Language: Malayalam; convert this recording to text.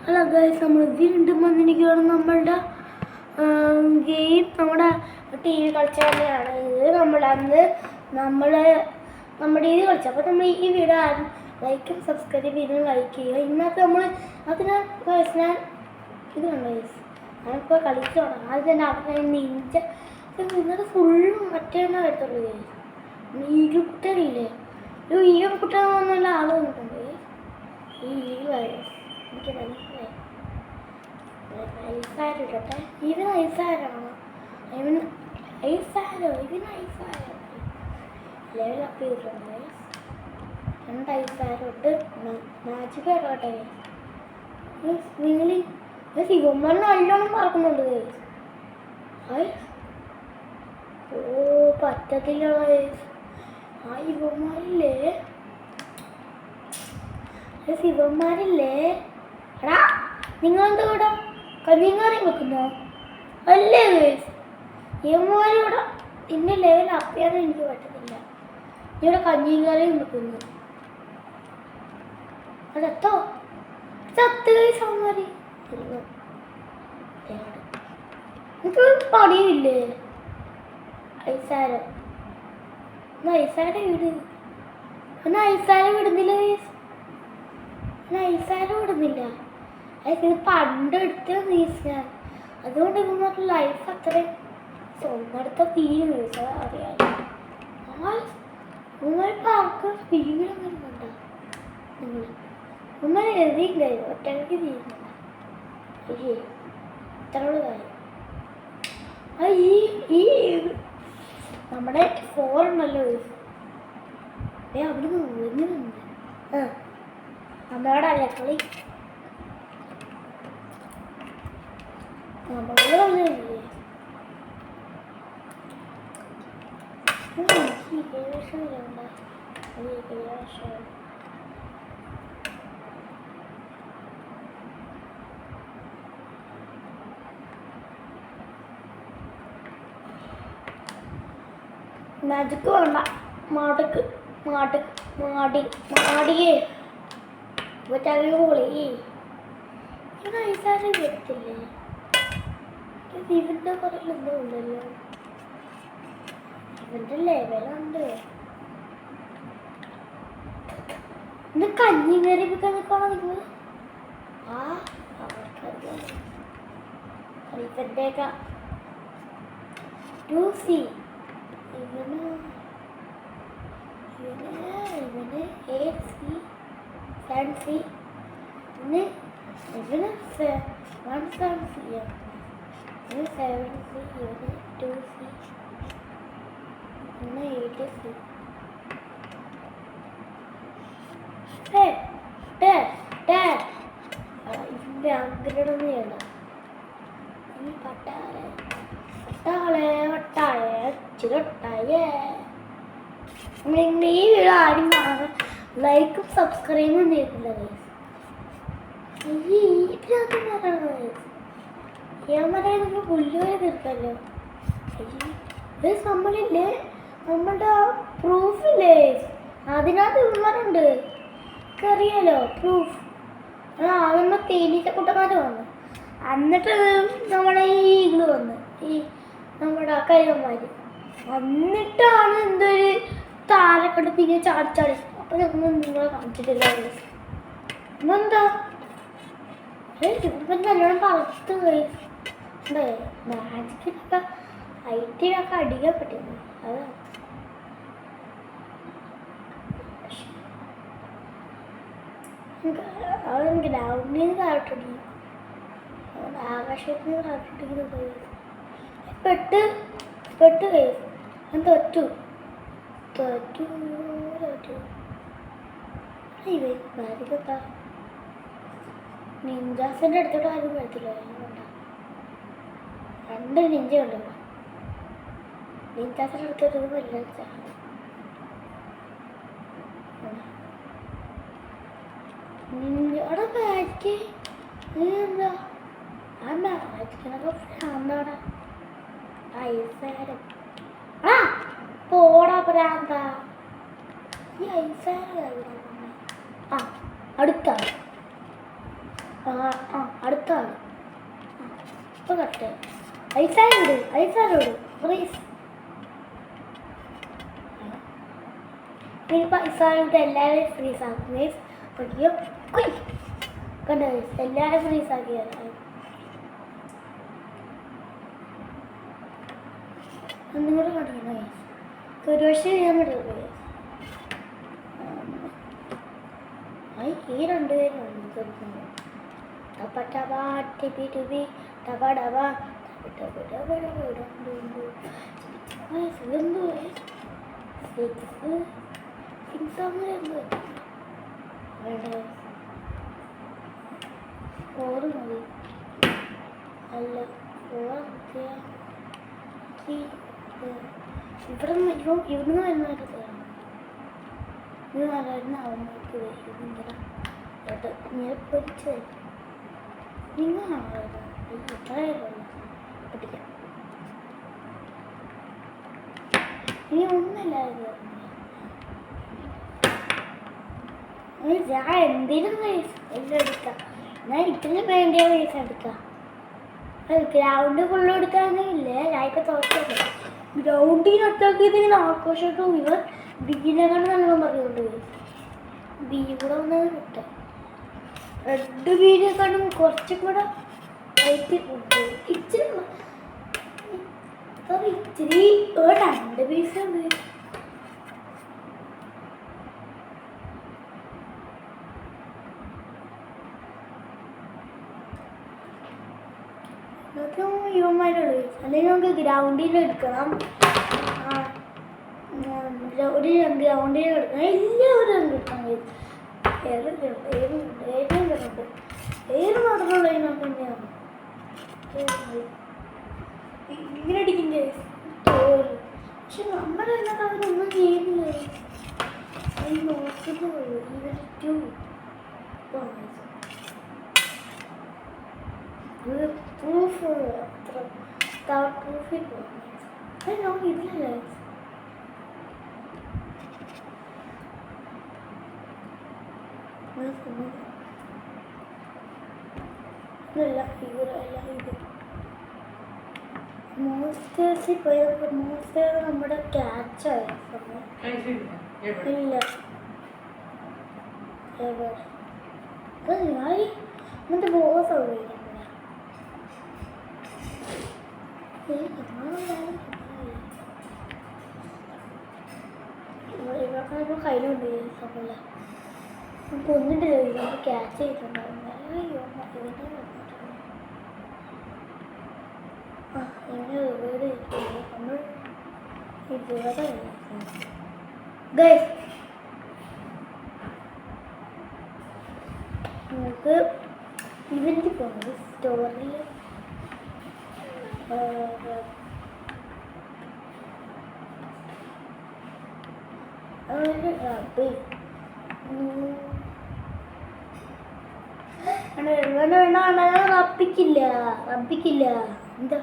ഹലോ ഗൈസ്, നമ്മൾ വീണ്ടും വന്നിരിക്കുകയാണ് നമ്മളുടെ ഗെയിം. നമ്മുടെ ടി വി കളിച്ചാണ് ഇത്. നമ്മുടെ ഇത് കളിച്ചു. അപ്പോൾ നമ്മൾ ഈ വീഡിയോ ആരും ലൈക്കും സബ്സ്ക്രൈബ് ചെയ്ത് ലൈക്ക് ചെയ്യുക. ഇന്നത്തെ നമ്മൾ അതിന് ഞാൻ ഇത് കണ്ടു ഗൈസ്, ഞാനിപ്പോൾ കളിച്ചു തുടങ്ങാം. അത് തന്നെ അവിടെ നീച്ച ഇന്നത്തെ ഫുള്ളും മറ്റേ വരത്തുള്ളൂ ഗൈസ്. ഈഗിൾ കുട്ടയില്ലേ, ഈഗിൾ കുട്ട എന്നുള്ള ആൾ വന്നിട്ടുണ്ട്. ഈ ഈഗിൾ എനിക്ക് മനസ്സിലായി. ഐസാരോ ഇടട്ടെ, ഇവൻ ഐസാരാണോ? ഇവൻ ഐസാരോ ലെവൽ അപ്പ് ചെയ്തിട്ടുണ്ട്. 2 ഐസാരോ ഇട്ട് മാജിക് ഇടട്ടെ. നിങ്ങൾ ശിവന്മാർ നല്ലോണം പറക്കുന്നുണ്ട്. ഓ പറ്റത്തില്ല. ആ ശിവന്മാരില്ലേ എടാ, നിങ്ങളെന്താ ഇവിടെ കഞ്ഞിങ്ങാറി വെക്കുന്നോ? അല്ലേ യവന്മാരിവിടെ ഇന്ന ലെവൽ അപ്പിയാതെ എനിക്ക് പറ്റത്തില്ല. ഇവിടെ കഞ്ഞിങ്ങാറിയും വെക്കുന്നു. അതെത്തോ ചത്ത് സൗമാരി എനിക്ക് പണിയില്ലേ? ഐസാരം വീട് ഐസാരം വിടുന്നില്ല. ഐസാരം വിടുന്നില്ല. ഇത് പണ്ടെടുത്ത ഞാൻ, അതുകൊണ്ട് ഇവന്മാരുടെ ലൈഫ് അത്രയും സ്വന്തടുത്ത തീരെ അറിയാം. ആർക്ക് സ്പീഡൊന്നും വേണ്ട. നിങ്ങൾ എഴുതിയില്ല, ഒറ്റയ്ക്ക് തീരുന്നുണ്ട്. ഇത്രയുള്ള കാര്യം. ഈ നമ്മുടെ 4 ഉണ്ടല്ലോ, അവിടുന്ന് ഒഴിഞ്ഞു നിന്ന് നമ്മുടെ അലക്കളി മാജിക്ക് വേണ്ട. മാടിയേ പൊളി. ഐസാരം വരത്തില്ലേ? ഇവന്റെ പറയലെന്തോ ഉണ്ടല്ലോ, ഇവന്റെ ലെവലുണ്ട്. ഇന്ന് കഞ്ഞി കയറി വെക്കാൻ നിൽക്കണോ നിങ്ങൾ? അവർക്കറിയാം ഇവന്റെയൊക്കെ ഇവന് ഫാൻസി ഇവന് 1 ഇവന് 7C, ഇവന് 2C, ഇവന് 8C. ഇതിൻ്റെ അഗ്രടൊന്നും ചെയ്യണ്ട. ഈ പട്ടാളെ ചിരട്ടായേ. നമ്മളിങ്ങനെ ഈ വീഡിയോ ആരും കാണാൻ ലൈക്കും സബ്സ്ക്രൈബും ചെയ്തില്ല. ഇതിനകത്ത് പറയണത് പുല്ലുവരെ തീർക്കല്ലോ. നമ്മളില്ലേ, നമ്മളുടെ പ്രൂഫില്ലേ, അതിനകത്ത് ഇവന്മാരുണ്ട്. അറിയാലോ പ്രൂഫ്. ആകുമ്പോൾ തേനീച്ചക്കുട്ടന്മാർ വന്നു. എന്നിട്ട് നമ്മുടെ ഈ ഈഗിള് വന്നു, ഈ നമ്മുടെ കൈവന്മാർ എന്നിട്ടാണ് എന്തൊരു താരക്കെടുത്ത് ഇങ്ങനെ ചാടി. അപ്പം ഞങ്ങൾ നിങ്ങളെ കാണിച്ചിട്ടില്ല. എന്താ ഇപ്പം നല്ലോണം പറത്ത് മാജിക്കിനൊക്കെ ഐറ്റിനൊക്കെ അടിക്കാൻ പറ്റുന്നു. അതാണ് അവൻ ഗ്രൗണ്ടിൽ നിന്ന് കാട്ടിട്ടില്ല, ആകാശത്തിൽ നിന്ന് കാട്ടിട്ടിരിക്കുന്നത്. പെട്ട് ഞാൻ തോറ്റു. ഭാര്യക്കെത്താ നിഞ്ചാസിൻ്റെ അടുത്തോട്ട് ആരും വരത്തില്ല. 2 നിഞ്ച ഉണ്ടല്ലോ. നിഞ്ചാസിൻ്റെ അടുത്തോട്ട് വല്ല നിഞ്ചോടെ ബാക്ക് എന്താ ആ മാജിക്കിനൊക്കെ ഭ്രാന്താണ്. ഐസാരം പോടാ ഭ്രാന്ത. ഈ ഐസാരം അടുത്ത അടുത്താണ് ഇപ്പോൾ കട്ട് ഐസാരോട് പ്ലീസ്. ഇനിയിപ്പോൾ ഐസാരോട് എല്ലാവരെയും ഫ്രീസ് ആക്കും ഗൈസ്. ഓക്കെ കണ്ടോ ഗൈസ്, എല്ലാവരും ഫ്രീസ് ആക്കിയത്. ഒന്നും കൂടെ കണ്ടിട്ടുണ്ടോ ഗൈസ്? ഒരു പക്ഷേ ചെയ്യാൻ പറ്റുള്ളൂ ഗൈസ്. ഈ രണ്ടുപേരുണ്ട് ഓറ് മതി അല്ല ഇവിടുന്ന് വരുന്നതായിട്ട് തരാം. ഇത് നല്ലതായിരുന്നു. അവന്മാർക്ക് ഇങ്ങനെ ഞാൻ പൊരിച്ച് നിങ്ങളാണോ എത്രയായിരുന്നു പഠിക്കാം. ഇനി ഒന്നല്ലായിരുന്നു ഞാൻ എന്തിനും പൈസ എല്ലാം എടുക്കാം. ഞാൻ ഇതിന് വേണ്ടിയ പൈസ എടുക്കാം. ഗ്രൗണ്ട് ഫുള്ള് എടുക്കാനില്ലേ. ഞാൻ ഇപ്പം തോറ്റല്ലേ ഗ്രൗണ്ടിനൊക്കെ ഇതിങ്ങനെ ആഘോഷമായിട്ടും ഇവർ ബീനെക്കാണ് നല്ലോണം പറഞ്ഞുകൊണ്ട് ബി കൂടെ വന്നത് കിട്ടും. റെഡ് ബീനെക്കാളും കുറച്ചും കൂടെ ഇച്ചിരി ഇച്ചിരി 2 പീസ് ഉണ്ട്. ഇവന്മാരുള്ളൂ. അല്ലെങ്കിൽ നമുക്ക് ഗ്രൗണ്ടിൽ എടുക്കണം. ഒരു ഗ്രൗണ്ടിൽ എടുക്കണം. എല്ലാവരും കിട്ടണം. ഏത് മാത്രമുള്ള നമുക്ക് തന്നെയാണ് ഇങ്ങനെ അടിക്കില്ലേ. പക്ഷെ നമ്മളെല്ലാം അവരൊന്നും ചെയ്യുന്നില്ല. നോക്കുന്നുള്ളൂ പ്രൂഫ് അത്ര പ്രൂഫിൽ പോകും. ഇതിലല്ലേ ഇതല്ല ഇവരല്ല ഇത് മോസ്റ്റേഴ്സിൽ പോയപ്പോൾ മോസ്റ്റേഴ്സ് നമ്മുടെ ക്യാച്ചായ സമയം ഇല്ല ഞാൻ എന്നിട്ട് ബോസ് ആവുകയില്ല. ഇവർക്കാണിപ്പോൾ കയ്യിലുണ്ട് സമയമില്ല. നമുക്ക് ഒന്നിട്ട് നമുക്ക് ക്യാച്ച് ചെയ്തിട്ടുണ്ടായിരുന്നു. നമുക്ക് ഇവന്റ് പോകുന്നത് സ്റ്റോറിൽ റബ്ബിക്കില്ല എന്താ